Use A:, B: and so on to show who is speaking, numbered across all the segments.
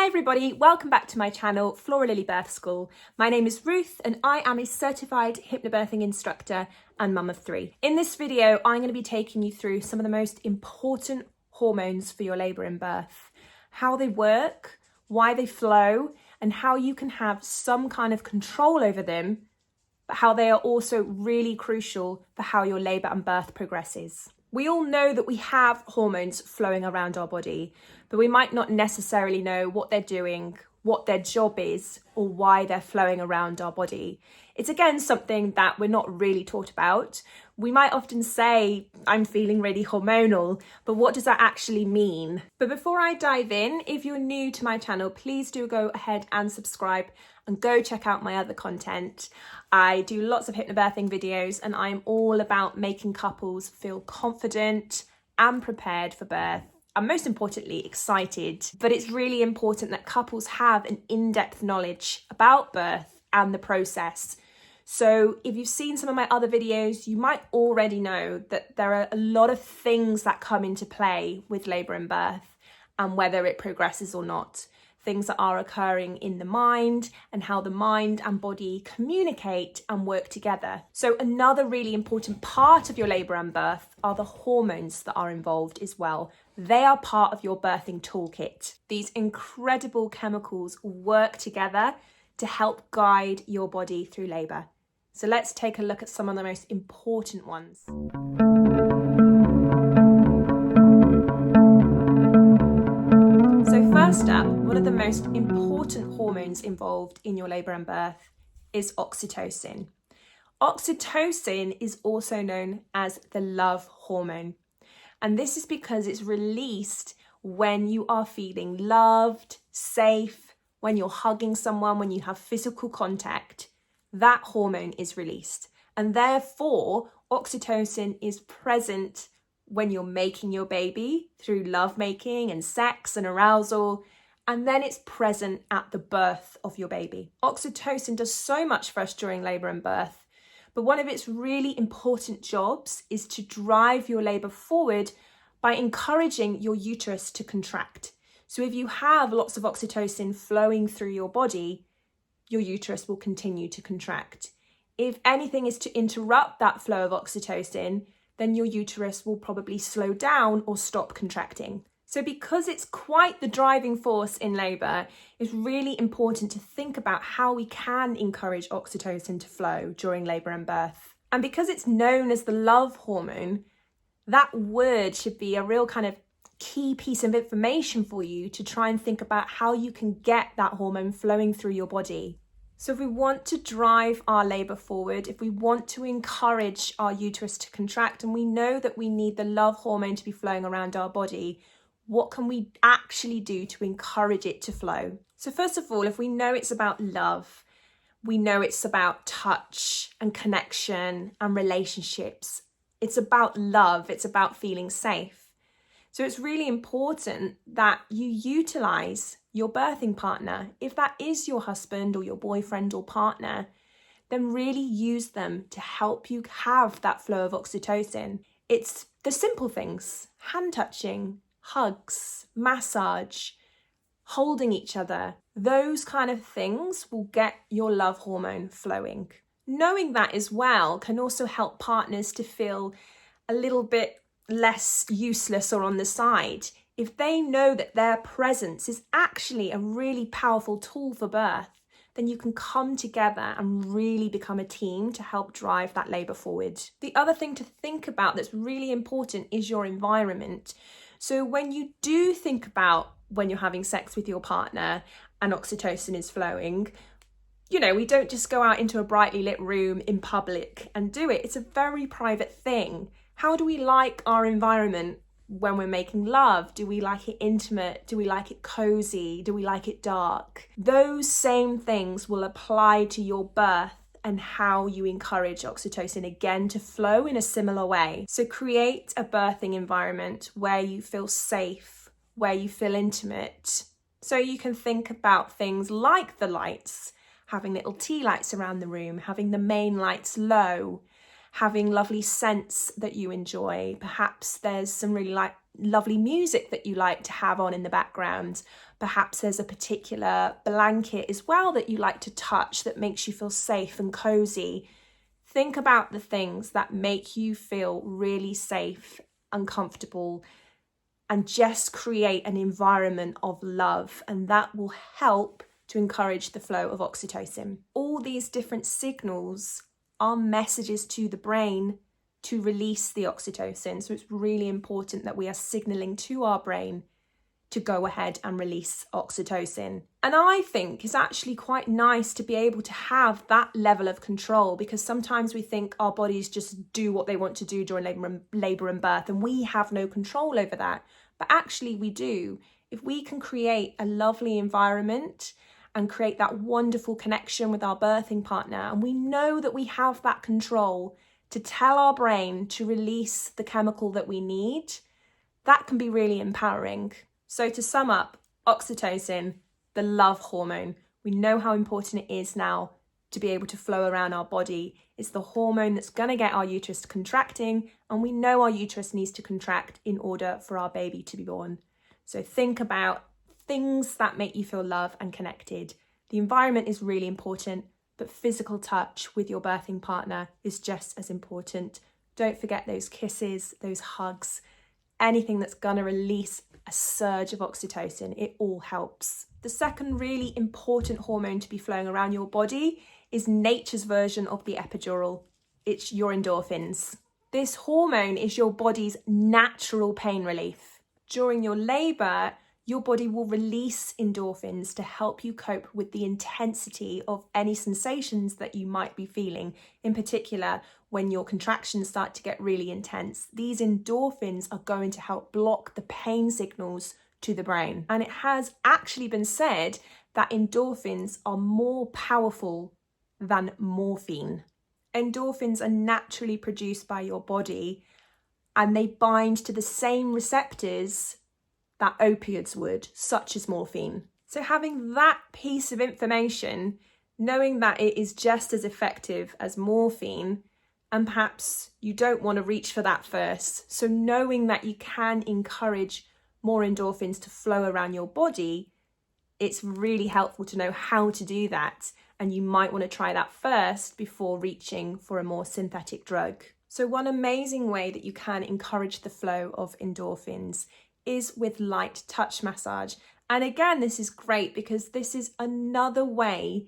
A: everybody, welcome back to my channel, Flora Lily Birth School. My name is Ruth and I am a certified hypnobirthing instructor and mum of 3. In this video, I'm going to be taking you through some of the most important hormones for your labour and birth, how they work, why they flow, and how you can have some kind of control over them, but how they are also really crucial for how your labour and birth progresses. We all know that we have hormones flowing around our body, but we might not necessarily know what they're doing, what their job is, or why they're flowing around our body. It's again something that we're not really taught about. We might often say, I'm feeling really hormonal, but what does that actually mean? But before I dive in, if you're new to my channel, please do go ahead and subscribe and go check out my other content. I do lots of hypnobirthing videos and I'm all about making couples feel confident and prepared for birth. And most importantly, excited. But it's really important that couples have an in-depth knowledge about birth and the process. So if you've seen some of my other videos, you might already know that there are a lot of things that come into play with labour and birth and whether it progresses or not. Things that are occurring in the mind and how the mind and body communicate and work together. So another really important part of your labour and birth are the hormones that are involved as well. They are part of your birthing toolkit. These incredible chemicals work together to help guide your body through labour. So let's take a look at some of the most important ones. So first up, one of the most important hormones involved in your labour and birth is oxytocin. Oxytocin is also known as the love hormone. And this is because it's released when you are feeling loved, safe, when you're hugging someone, when you have physical contact. That hormone is released. And therefore, oxytocin is present when you're making your baby through lovemaking and sex and arousal, and then it's present at the birth of your baby. Oxytocin does so much for us during labour and birth, but one of its really important jobs is to drive your labour forward by encouraging your uterus to contract. So if you have lots of oxytocin flowing through your body, your uterus will continue to contract. If anything is to interrupt that flow of oxytocin, then your uterus will probably slow down or stop contracting. So because it's quite the driving force in labour, it's really important to think about how we can encourage oxytocin to flow during labour and birth. And because it's known as the love hormone, that word should be a real kind of key piece of information for you to try and think about how you can get that hormone flowing through your body. So if we want to drive our labour forward, if we want to encourage our uterus to contract, and we know that we need the love hormone to be flowing around our body, what can we actually do to encourage it to flow? So first of all, if we know it's about love, we know it's about touch and connection and relationships. It's about love, it's about feeling safe. So it's really important that you utilise your birthing partner. If that is your husband or your boyfriend or partner, then really use them to help you have that flow of oxytocin. It's the simple things, hand touching, hugs, massage, holding each other. Those kind of things will get your love hormone flowing. Knowing that as well can also help partners to feel a little bit less useless or on the side. If they know that their presence is actually a really powerful tool for birth, then you can come together and really become a team to help drive that labour forward. The other thing to think about that's really important is your environment. So when you do think about when you're having sex with your partner and oxytocin is flowing, you know, we don't just go out into a brightly lit room in public and do it. It's a very private thing. How do we like our environment when we're making love? Do we like it intimate? Do we like it cozy? Do we like it dark? Those same things will apply to your birth and how you encourage oxytocin again to flow in a similar way. So create a birthing environment where you feel safe, where you feel intimate. So you can think about things like the lights, having little tea lights around the room, having the main lights low, having lovely scents that you enjoy. Perhaps there's some really lovely music that you like to have on in the background. Perhaps there's a particular blanket as well that you like to touch that makes you feel safe and cozy. Think about the things that make you feel really safe and comfortable, and just create an environment of love, and that will help to encourage the flow of oxytocin. All these different signals are messages to the brain to release the oxytocin. So it's really important that we are signaling to our brain to go ahead and release oxytocin. And I think it's actually quite nice to be able to have that level of control, because sometimes we think our bodies just do what they want to do during labor and birth, and we have no control over that. But actually we do. If we can create a lovely environment and create that wonderful connection with our birthing partner, and we know that we have that control to tell our brain to release the chemical that we need, that can be really empowering. So to sum up, oxytocin, the love hormone, we know how important it is now to be able to flow around our body. It's the hormone that's going to get our uterus contracting, and we know our uterus needs to contract in order for our baby to be born. So think about things that make you feel loved and connected. The environment is really important, but physical touch with your birthing partner is just as important. Don't forget those kisses, those hugs, anything that's going to release a surge of oxytocin. It all helps. The second really important hormone to be flowing around your body is nature's version of the epidural. It's your endorphins. This hormone is your body's natural pain relief. During your labour, your body will release endorphins to help you cope with the intensity of any sensations that you might be feeling, in particular when your contractions start to get really intense. These endorphins are going to help block the pain signals to the brain. And it has actually been said that endorphins are more powerful than morphine. Endorphins are naturally produced by your body, and they bind to the same receptors that opioids would, such as morphine. So having that piece of information, knowing that it is just as effective as morphine, and perhaps you don't want to reach for that first, so knowing that you can encourage more endorphins to flow around your body, it's really helpful to know how to do that, and you might want to try that first before reaching for a more synthetic drug. So one amazing way that you can encourage the flow of endorphins is with light touch massage. And again, this is great because this is another way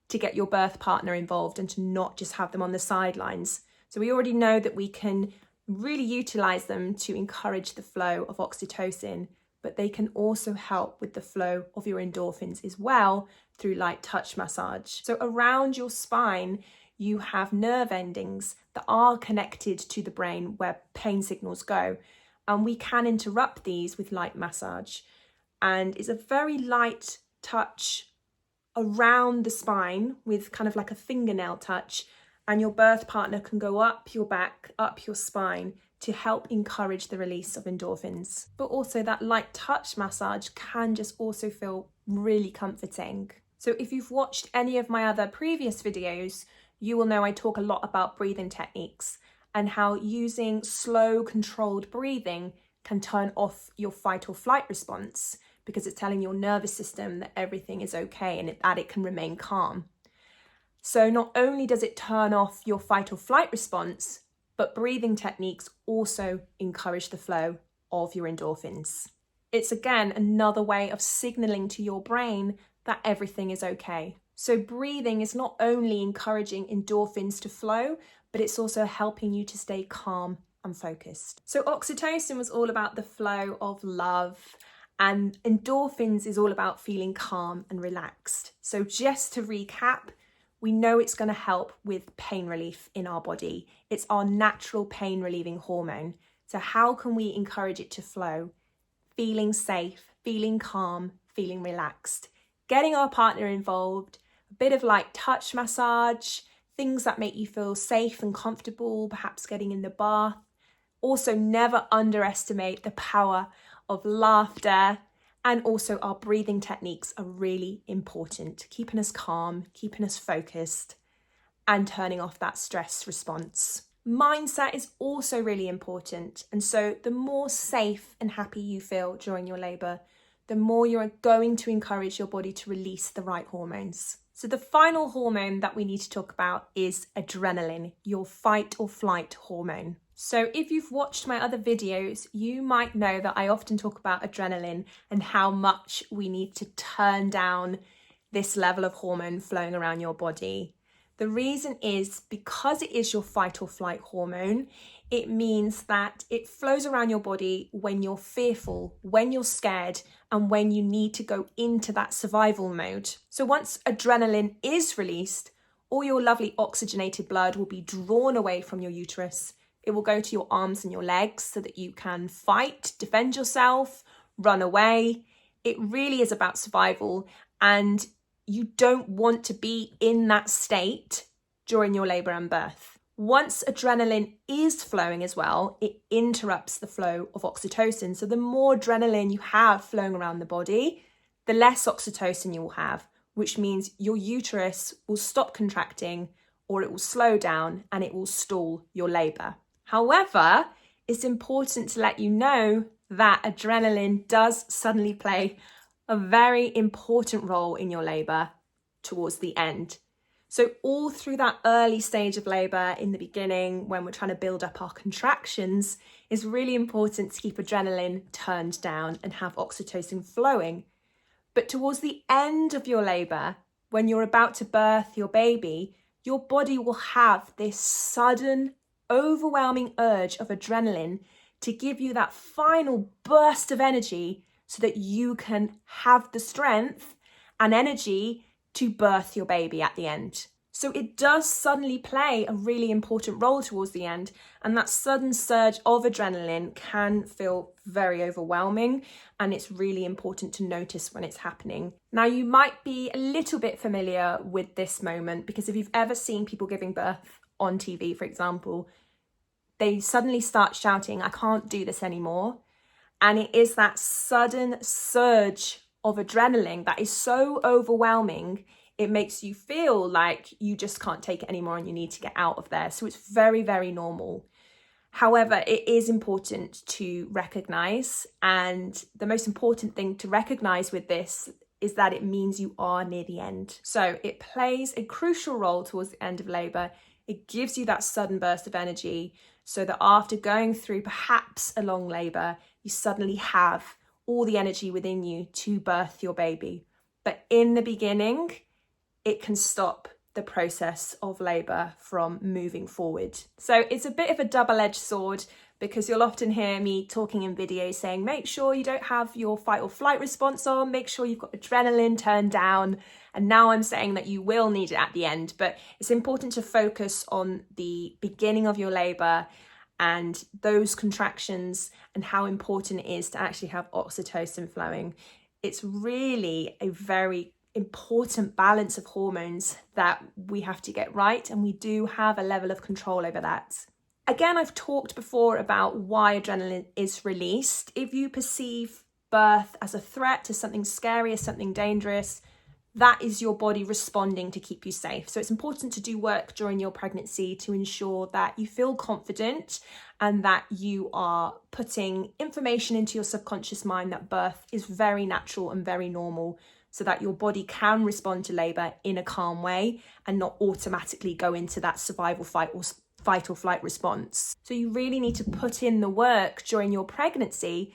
A: to get your birth partner involved and to not just have them on the sidelines. So we already know that we can really utilize them to encourage the flow of oxytocin, but they can also help with the flow of your endorphins as well through light touch massage. So around your spine, you have nerve endings that are connected to the brain where pain signals go. And we can interrupt these with light massage. And it's a very light touch around the spine with kind of like a fingernail touch. And your birth partner can go up your back, up your spine to help encourage the release of endorphins. But also that light touch massage can just also feel really comforting. So if you've watched any of my other previous videos, you will know I talk a lot about breathing techniques and how using slow, controlled breathing can turn off your fight or flight response, because it's telling your nervous system that everything is okay and that it can remain calm. So not only does it turn off your fight or flight response, but breathing techniques also encourage the flow of your endorphins. It's again another way of signaling to your brain that everything is okay. So breathing is not only encouraging endorphins to flow, but it's also helping you to stay calm and focused. So oxytocin was all about the flow of love, and endorphins is all about feeling calm and relaxed. So just to recap, we know it's going to help with pain relief in our body. It's our natural pain relieving hormone. So how can we encourage it to flow? Feeling safe, feeling calm, feeling relaxed. Getting our partner involved, a bit of light touch massage, things that make you feel safe and comfortable, perhaps getting in the bath. Also, never underestimate the power of laughter, and also our breathing techniques are really important, keeping us calm, keeping us focused, and turning off that stress response. Mindset is also really important. And so the more safe and happy you feel during your labour, the more you're going to encourage your body to release the right hormones. So the final hormone that we need to talk about is adrenaline, your fight or flight hormone. So if you've watched my other videos, you might know that I often talk about adrenaline and how much we need to turn down this level of hormone flowing around your body. The reason is because it is your fight or flight hormone, it means that it flows around your body when you're fearful, when you're scared, and when you need to go into that survival mode. So once adrenaline is released, all your lovely oxygenated blood will be drawn away from your uterus. It will go to your arms and your legs so that you can fight, defend yourself, run away. It really is about survival, and you don't want to be in that state during your labour and birth. Once adrenaline is flowing as well, it interrupts the flow of oxytocin. So the more adrenaline you have flowing around the body, the less oxytocin you will have, which means your uterus will stop contracting, or it will slow down and it will stall your labour. However, it's important to let you know that adrenaline does suddenly play a very important role in your labour towards the end. So all through that early stage of labour, in the beginning, when we're trying to build up our contractions, it's really important to keep adrenaline turned down and have oxytocin flowing. But towards the end of your labour, when you're about to birth your baby, your body will have this sudden, overwhelming urge of adrenaline to give you that final burst of energy so that you can have the strength and energy to birth your baby at the end. So it does suddenly play a really important role towards the end, and that sudden surge of adrenaline can feel very overwhelming, and it's really important to notice when it's happening. Now, you might be a little bit familiar with this moment because if you've ever seen people giving birth on TV, for example, they suddenly start shouting, "I can't do this anymore." And it is that sudden surge of adrenaline that is so overwhelming, it makes you feel like you just can't take it anymore and you need to get out of there. So it's very, very normal. However, it is important to recognise, and the most important thing to recognise with this is that it means you are near the end. So it plays a crucial role towards the end of labour. It gives you that sudden burst of energy so that after going through perhaps a long labour, you suddenly have all the energy within you to birth your baby. But in the beginning, it can stop the process of labour from moving forward. So it's a bit of a double-edged sword because you'll often hear me talking in videos saying, make sure you don't have your fight or flight response on, make sure you've got adrenaline turned down. And now I'm saying that you will need it at the end, but it's important to focus on the beginning of your labour and those contractions and how important it is to actually have oxytocin flowing. It's really a very important balance of hormones that we have to get right, and we do have a level of control over that. Again, I've talked before about why adrenaline is released. If you perceive birth as a threat, as something scary, as something dangerous, that is your body responding to keep you safe. So it's important to do work during your pregnancy to ensure that you feel confident and that you are putting information into your subconscious mind that birth is very natural and very normal, so that your body can respond to labour in a calm way and not automatically go into that survival fight or flight response. So you really need to put in the work during your pregnancy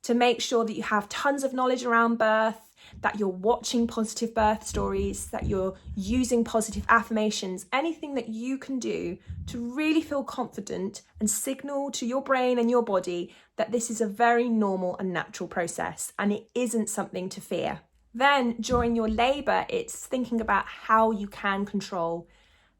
A: to make sure that you have tons of knowledge around birth, that you're watching positive birth stories, that you're using positive affirmations, anything that you can do to really feel confident and signal to your brain and your body that this is a very normal and natural process and it isn't something to fear. Then during your labour, it's thinking about how you can control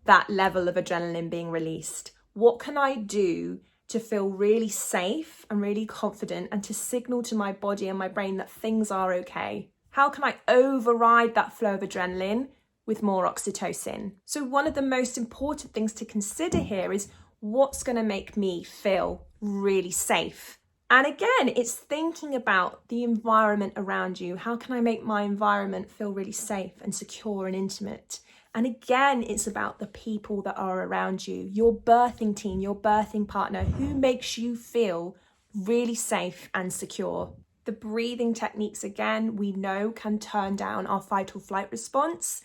A: that level of adrenaline being released. What can I do to feel really safe and really confident and to signal to my body and my brain that things are okay? How can I override that flow of adrenaline with more oxytocin? So one of the most important things to consider here is what's going to make me feel really safe. And again, it's thinking about the environment around you. How can I make my environment feel really safe and secure and intimate? And again, it's about the people that are around you, your birthing team, your birthing partner, who makes you feel really safe and secure. The breathing techniques, again, we know can turn down our fight or flight response,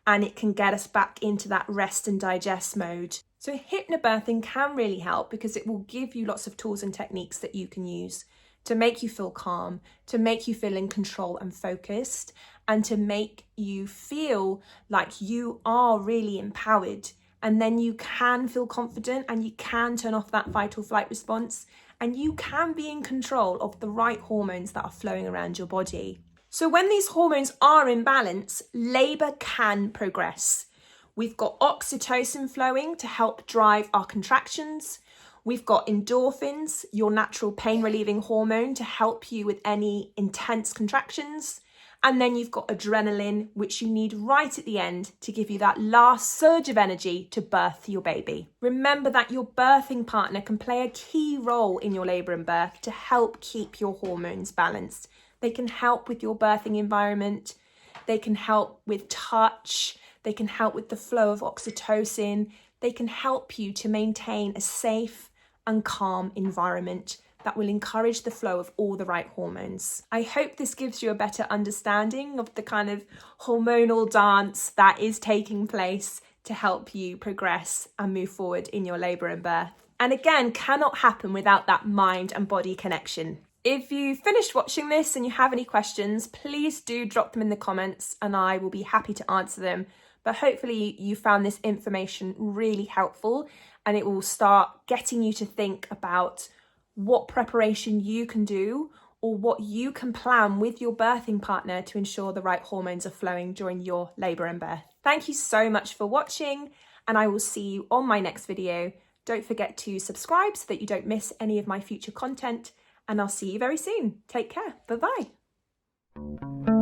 A: and it can get us back into that rest and digest mode. So hypnobirthing can really help because it will give you lots of tools and techniques that you can use to make you feel calm, to make you feel in control and focused, and to make you feel like you are really empowered. And then you can feel confident and you can turn off that fight or flight response, and you can be in control of the right hormones that are flowing around your body. So when these hormones are in balance, labour can progress. We've got oxytocin flowing to help drive our contractions. We've got endorphins, your natural pain relieving hormone, to help you with any intense contractions. And then you've got adrenaline, which you need right at the end to give you that last surge of energy to birth your baby. Remember that your birthing partner can play a key role in your labour and birth to help keep your hormones balanced. They can help with your birthing environment. They can help with touch. They can help with the flow of oxytocin. They can help you to maintain a safe and calm environment that will encourage the flow of all the right hormones. I hope this gives you a better understanding of the kind of hormonal dance that is taking place to help you progress and move forward in your labour and birth. And again, cannot happen without that mind and body connection. If you finished watching this and you have any questions, please do drop them in the comments and I will be happy to answer them. But hopefully you found this information really helpful, and it will start getting you to think about what preparation you can do or what you can plan with your birthing partner to ensure the right hormones are flowing during your labour and birth. Thank you so much for watching, and I will see you on my next video. Don't forget to subscribe so that you don't miss any of my future content, and I'll see you very soon. Take care. Bye-bye.